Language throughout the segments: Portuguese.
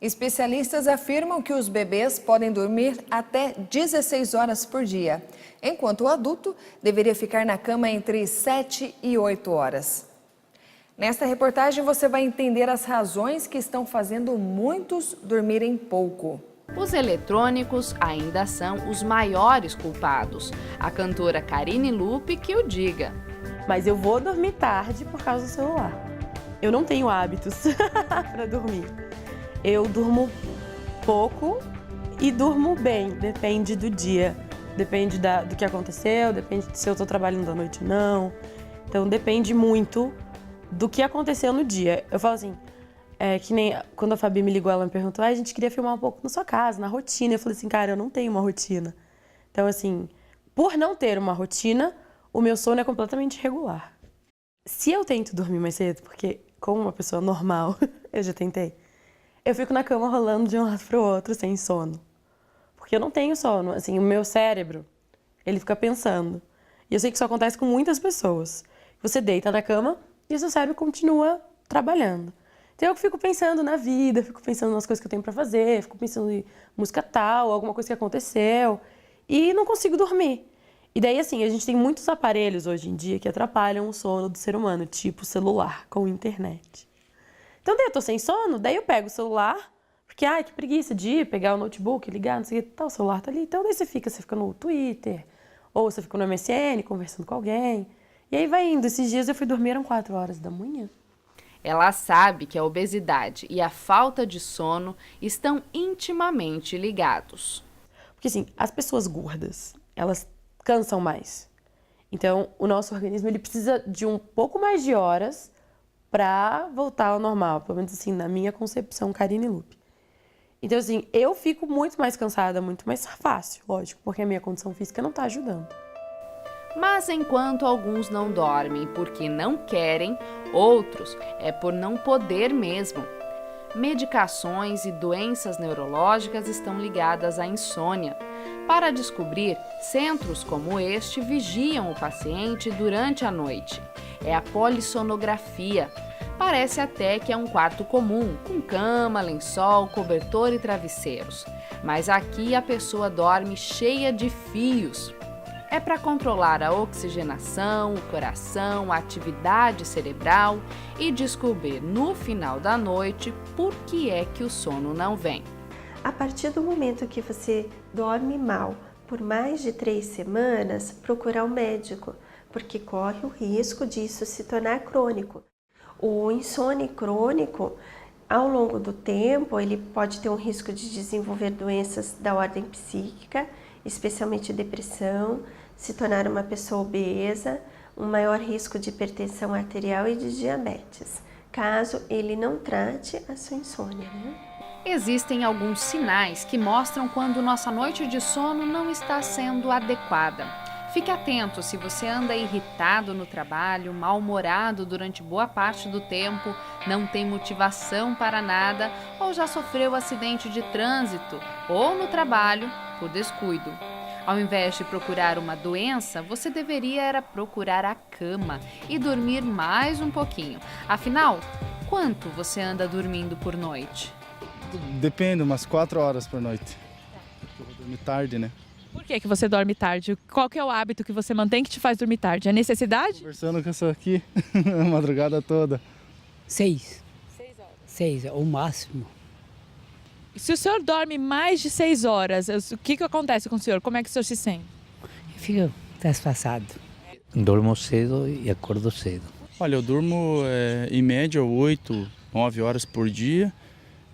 Especialistas afirmam que os bebês podem dormir até 16 horas por dia, enquanto o adulto deveria ficar na cama entre 7 e 8 horas. Nesta reportagem você vai entender as razões que estão fazendo muitos dormirem pouco. Os eletrônicos ainda são os maiores culpados. A cantora Karine Lupe que o diga. Mas eu vou dormir tarde por causa do celular. Eu não tenho hábitos para dormir. Eu durmo pouco e durmo bem, depende do dia. Depende do que aconteceu, depende se eu estou trabalhando à noite ou não. Então depende muito do que aconteceu no dia. Eu falo assim, que nem quando a Fabi me ligou, ela me perguntou, a gente queria filmar um pouco na sua casa, na rotina. Eu falei assim, cara, eu não tenho uma rotina. Então assim, por não ter uma rotina, o meu sono é completamente irregular. Se eu tento dormir mais cedo, porque como uma pessoa normal, eu já tentei, eu fico na cama rolando de um lado para o outro sem sono. Porque eu não tenho sono, assim, o meu cérebro, ele fica pensando. E eu sei que isso acontece com muitas pessoas. Você deita na cama e o seu cérebro continua trabalhando. Então eu fico pensando na vida, fico pensando nas coisas que eu tenho para fazer, fico pensando em música tal, alguma coisa que aconteceu, e não consigo dormir. E daí, assim, a gente tem muitos aparelhos hoje em dia que atrapalham o sono do ser humano, tipo celular com internet. Então, daí eu tô sem sono, daí eu pego o celular, porque, que preguiça de pegar o notebook, ligar, não sei o que, o celular tá ali. Então, daí você fica no Twitter, ou você fica no MSN, conversando com alguém. E aí vai indo. Esses dias eu fui dormir, eram 4 horas da manhã. Ela sabe que a obesidade e a falta de sono estão intimamente ligados. Porque, assim, as pessoas gordas, elas cansam mais. Então, o nosso organismo, ele precisa de um pouco mais de horas para voltar ao normal, pelo menos assim, na minha concepção, Karine Lupe. Então, assim, eu fico muito mais cansada, muito mais fácil, lógico, porque a minha condição física não tá ajudando. Mas enquanto alguns não dormem porque não querem, outros é por não poder mesmo. Medicações e doenças neurológicas estão ligadas à insônia. Para descobrir, centros como este vigiam o paciente durante a noite. É a polissonografia. Parece até que é um quarto comum, com cama, lençol, cobertor e travesseiros. Mas aqui a pessoa dorme cheia de fios. É para controlar a oxigenação, o coração, a atividade cerebral e descobrir no final da noite por que é que o sono não vem. A partir do momento que você dorme mal por mais de 3 semanas, procurar um médico, porque corre o risco disso se tornar crônico. O insônia crônico, ao longo do tempo, ele pode ter um risco de desenvolver doenças da ordem psíquica, especialmente depressão, se tornar uma pessoa obesa, um maior risco de hipertensão arterial e de diabetes, caso ele não trate a sua insônia, né? Existem alguns sinais que mostram quando nossa noite de sono não está sendo adequada. Fique atento se você anda irritado no trabalho, mal-humorado durante boa parte do tempo, não tem motivação para nada ou já sofreu acidente de trânsito ou no trabalho por descuido. Ao invés de procurar uma doença, você deveria procurar a cama e dormir mais um pouquinho. Afinal, quanto você anda dormindo por noite? Depende, umas 4 horas por noite. Eu vou dormir tarde, né? Por que você dorme tarde? Qual que é o hábito que você mantém que te faz dormir tarde? É necessidade? Conversando com essa aqui a madrugada toda. 6. 6 é o máximo. Se o senhor dorme mais de 6 horas, o que acontece com o senhor? Como é que o senhor se sente? Fica desfaçado. Dormo cedo e acordo cedo. Olha, eu durmo em média 8, 9 horas por dia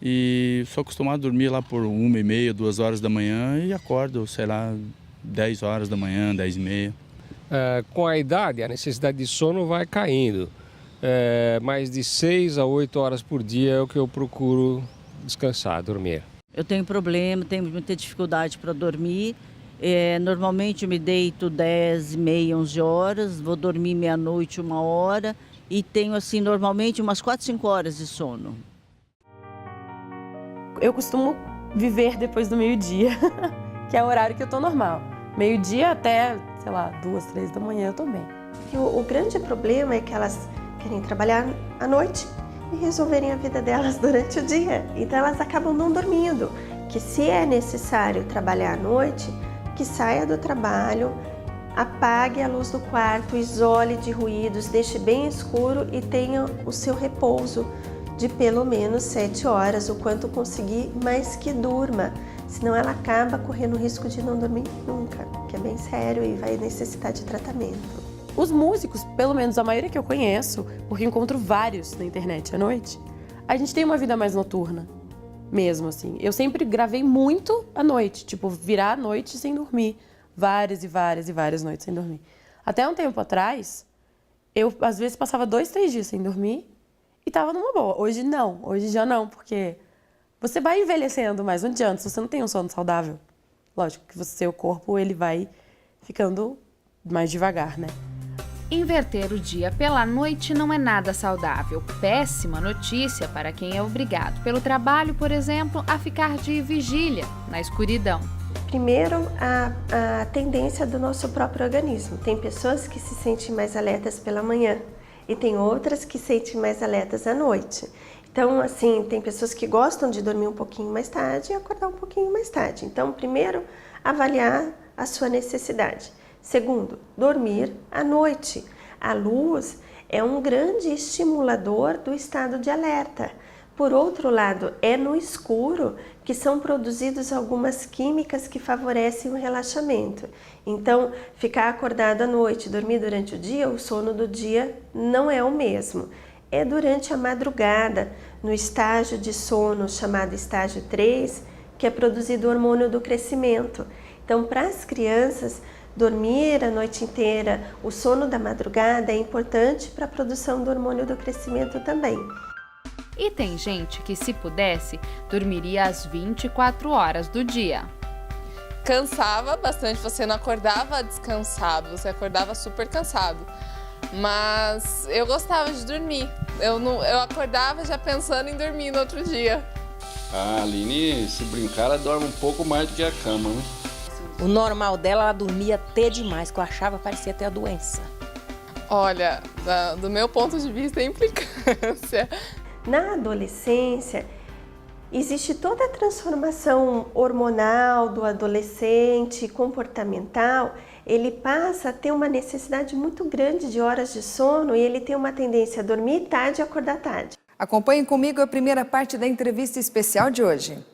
e sou acostumado a dormir lá por 1h30, 2 horas da manhã e acordo, sei lá, 10 horas da manhã, 10h30. Com a idade, a necessidade de sono vai caindo. Mais de 6 a 8 horas por dia é o que eu procuro descansar, dormir. Eu tenho problema, tenho muita dificuldade para dormir. Normalmente eu me deito 10h30, 11 horas, vou dormir meia-noite, 1 hora e tenho assim normalmente umas 4, 5 horas de sono. Eu costumo viver depois do meio-dia, que é o horário que eu tô normal. Meio-dia até, sei lá, 2, 3 da manhã eu tô bem. O grande problema é que elas querem trabalhar à noite e resolverem a vida delas durante o dia. Então elas acabam não dormindo, que se é necessário trabalhar à noite, que saia do trabalho, apague a luz do quarto, isole de ruídos, deixe bem escuro e tenha o seu repouso de pelo menos 7 horas, o quanto conseguir, mas que durma. Senão ela acaba correndo o risco de não dormir nunca, que é bem sério e vai necessitar de tratamento. Os músicos, pelo menos a maioria que eu conheço, porque encontro vários na internet à noite, a gente tem uma vida mais noturna, mesmo assim. Eu sempre gravei muito à noite, tipo, virar a noite sem dormir. Várias e várias e várias noites sem dormir. Até um tempo atrás, eu às vezes passava 2, 3 dias sem dormir e tava numa boa. Hoje não, hoje já não, porque você vai envelhecendo mais, não adianta, se você não tem um sono saudável. Lógico que o seu corpo ele vai ficando mais devagar, né? Inverter o dia pela noite não é nada saudável. Péssima notícia para quem é obrigado pelo trabalho, por exemplo, a ficar de vigília na escuridão. Primeiro, a tendência do nosso próprio organismo. Tem pessoas que se sentem mais alertas pela manhã e tem outras que se sentem mais alertas à noite. Então, assim, tem pessoas que gostam de dormir um pouquinho mais tarde e acordar um pouquinho mais tarde. Então, primeiro, avaliar a sua necessidade. Segundo, dormir à noite. A luz é um grande estimulador do estado de alerta. Por outro lado, é no escuro que são produzidas algumas químicas que favorecem o relaxamento. Então, ficar acordado à noite, dormir durante o dia, o sono do dia não é o mesmo. É durante a madrugada, no estágio de sono chamado estágio 3, que é produzido o hormônio do crescimento. Então, para as crianças, dormir a noite inteira, o sono da madrugada é importante para a produção do hormônio do crescimento também. E tem gente que, se pudesse, dormiria às 24 horas do dia. Cansava bastante, você não acordava descansado, você acordava super cansado. Mas eu gostava de dormir, eu acordava já pensando em dormir no outro dia. A Aline, se brincar, ela dorme um pouco mais do que a cama, né? O normal dela, ela dormia até demais, que eu achava que parecia ter a doença. Olha, do meu ponto de vista, é implicância. Na adolescência, existe toda a transformação hormonal do adolescente, comportamental. Ele passa a ter uma necessidade muito grande de horas de sono e ele tem uma tendência a dormir tarde e acordar tarde. Acompanhe comigo a primeira parte da entrevista especial de hoje.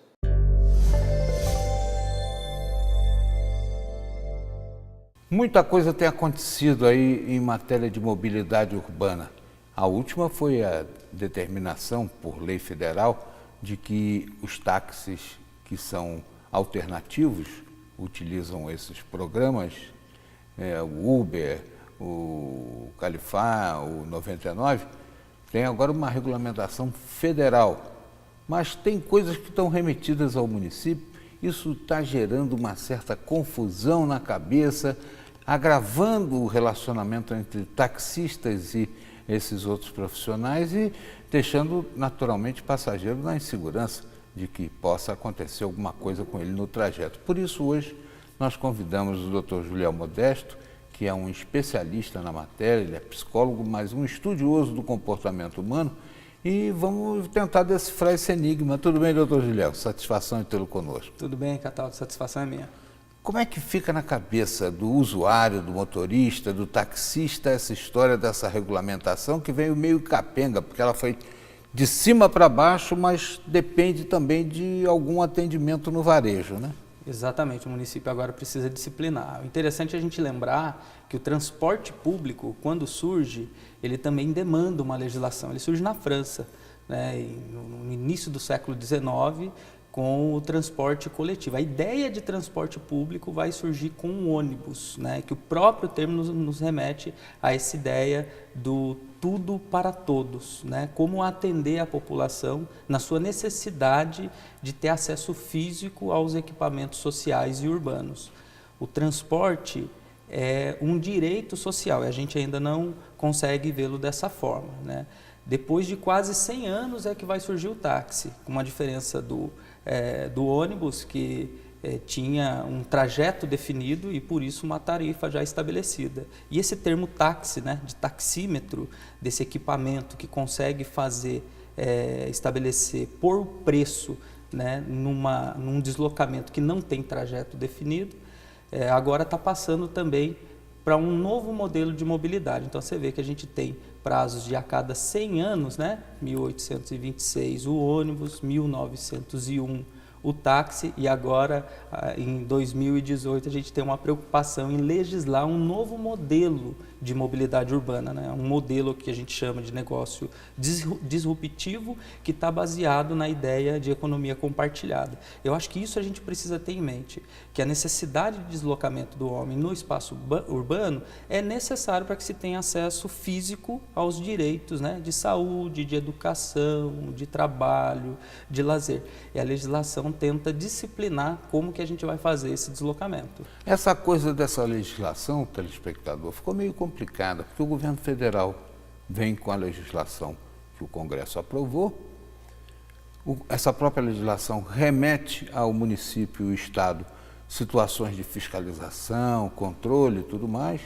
Muita coisa tem acontecido aí em matéria de mobilidade urbana. A última foi a determinação por lei federal de que os táxis que são alternativos, utilizam esses programas, o Uber, o Califar, o 99, tem agora uma regulamentação federal. Mas tem coisas que estão remetidas ao município, isso está gerando uma certa confusão na cabeça, agravando o relacionamento entre taxistas e esses outros profissionais e deixando naturalmente o passageiro na insegurança de que possa acontecer alguma coisa com ele no trajeto. Por isso hoje nós convidamos o Dr. Juliel Modesto, que é um especialista na matéria, ele é psicólogo, mas um estudioso do comportamento humano, e vamos tentar decifrar esse enigma. Tudo bem, doutor Juliel? Satisfação em tê-lo conosco. Tudo bem, Cataldo, satisfação é minha. Como é que fica na cabeça do usuário, do motorista, do taxista, essa história dessa regulamentação que veio meio capenga, porque ela foi de cima para baixo, mas depende também de algum atendimento no varejo, né? Exatamente, o município agora precisa disciplinar. O interessante é a gente lembrar que o transporte público, quando surge, ele também demanda uma legislação. Ele surge na França, né, no início do século XIX, com o transporte coletivo. A ideia de transporte público vai surgir com o ônibus, né, que o próprio termo nos remete a essa ideia do tudo para todos, né, como atender a população na sua necessidade de ter acesso físico aos equipamentos sociais e urbanos. O transporte é um direito social e a gente ainda não consegue vê-lo dessa forma, né? Depois de quase 100 anos é que vai surgir o táxi, com uma diferença do ônibus, que tinha um trajeto definido e, por isso, uma tarifa já estabelecida. E esse termo táxi, né, de taxímetro, desse equipamento que consegue fazer estabelecer por preço, né, num deslocamento que não tem trajeto definido, agora está passando também para um novo modelo de mobilidade. Então você vê que a gente tem prazos de a cada 100 anos, né? 1826 o ônibus, 1901 o táxi, e agora em 2018 a gente tem uma preocupação em legislar um novo modelo de mobilidade urbana, né? Um modelo que a gente chama de negócio disruptivo, que está baseado na ideia de economia compartilhada. Eu acho que isso a gente precisa ter em mente, que a necessidade de deslocamento do homem no espaço urbano é necessário para que se tenha acesso físico aos direitos, né? De saúde, de educação, de trabalho, de lazer. E a legislação tenta disciplinar como que a gente vai fazer esse deslocamento. Essa coisa dessa legislação, telespectador, ficou meio complicada, porque o governo federal vem com a legislação que o Congresso aprovou, essa própria legislação remete ao município e ao Estado situações de fiscalização, controle e tudo mais,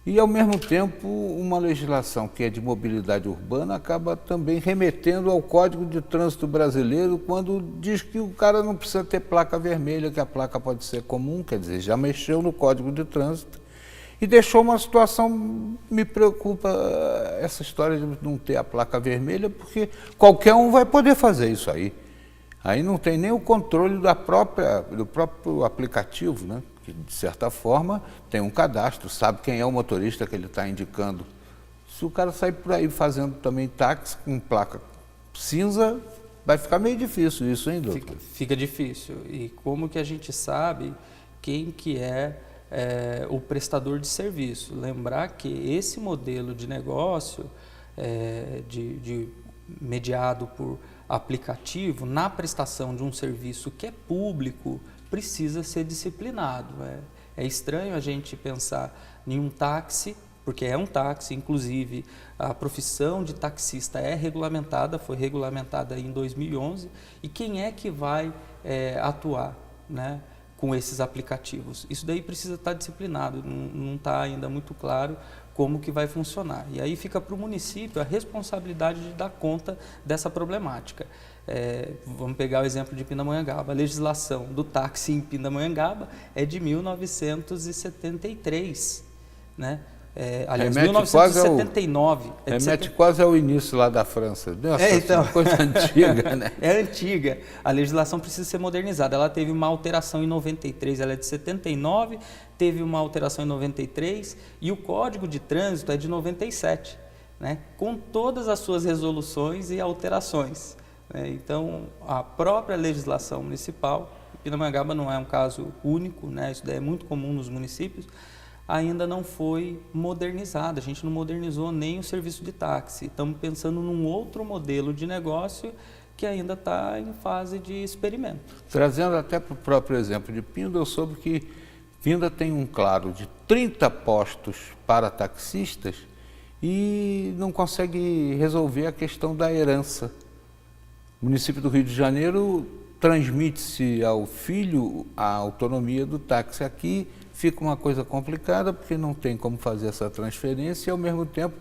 e ao mesmo tempo uma legislação que é de mobilidade urbana acaba também remetendo ao Código de Trânsito Brasileiro, quando diz que o cara não precisa ter placa vermelha, que a placa pode ser comum, quer dizer, já mexeu no Código de Trânsito e deixou uma situação, me preocupa essa história de não ter a placa vermelha, porque qualquer um vai poder fazer isso aí. Aí não tem nem o controle do próprio aplicativo, né? Que, de certa forma, tem um cadastro, sabe quem é o motorista que ele está indicando. Se o cara sair por aí fazendo também táxi com placa cinza, vai ficar meio difícil isso, hein, doutor? Fica difícil. E como que a gente sabe quem que é o prestador de serviço? Lembrar que esse modelo de negócio mediado por aplicativo, na prestação de um serviço que é público, precisa ser disciplinado. É estranho a gente pensar em um táxi, porque é um táxi, inclusive a profissão de taxista é regulamentada, foi regulamentada em 2011, e quem é que vai atuar, né, com esses aplicativos? Isso daí precisa estar disciplinado, não está ainda muito claro como que vai funcionar. E aí fica para o município a responsabilidade de dar conta dessa problemática. Vamos pegar o exemplo de Pindamonhangaba. A legislação do táxi em Pindamonhangaba é de 1973, né? Aliás, 1979. Remete quase ao início lá da França. Nossa, então, coisa antiga, né? É antiga. A legislação precisa ser modernizada. Ela teve uma alteração em 93, ela é de 79, teve uma alteração em 93 e o Código de Trânsito é de 97, né? Com todas as suas resoluções e alterações. Então, a própria legislação municipal, Pindamonhangaba não é um caso único, né? Isso daí é muito comum nos municípios, ainda não foi modernizada. A gente não modernizou nem o serviço de táxi. Estamos pensando num outro modelo de negócio que ainda está em fase de experimento. Trazendo até para o próprio exemplo de Pinda, eu soube que Pinda tem um claro de 30 postos para taxistas e não consegue resolver a questão da herança. O município do Rio de Janeiro transmite-se ao filho a autonomia do táxi. Aqui fica uma coisa complicada, porque não tem como fazer essa transferência e, ao mesmo tempo,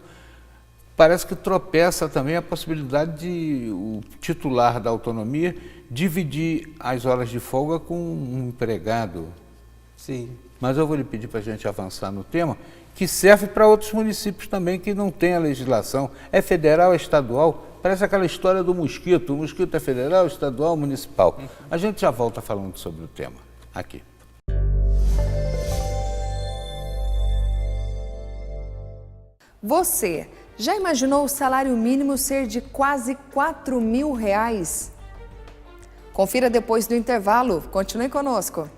parece que tropeça também a possibilidade de o titular da autonomia dividir as horas de folga com um empregado. Sim. Mas eu vou lhe pedir para a gente avançar no tema, que serve para outros municípios também que não têm a legislação. É federal, é estadual? Parece aquela história do mosquito. O mosquito é federal, estadual, municipal. A gente já volta falando sobre o tema aqui. Você já imaginou o salário mínimo ser de quase R$4.000? Confira depois do intervalo. Continue conosco.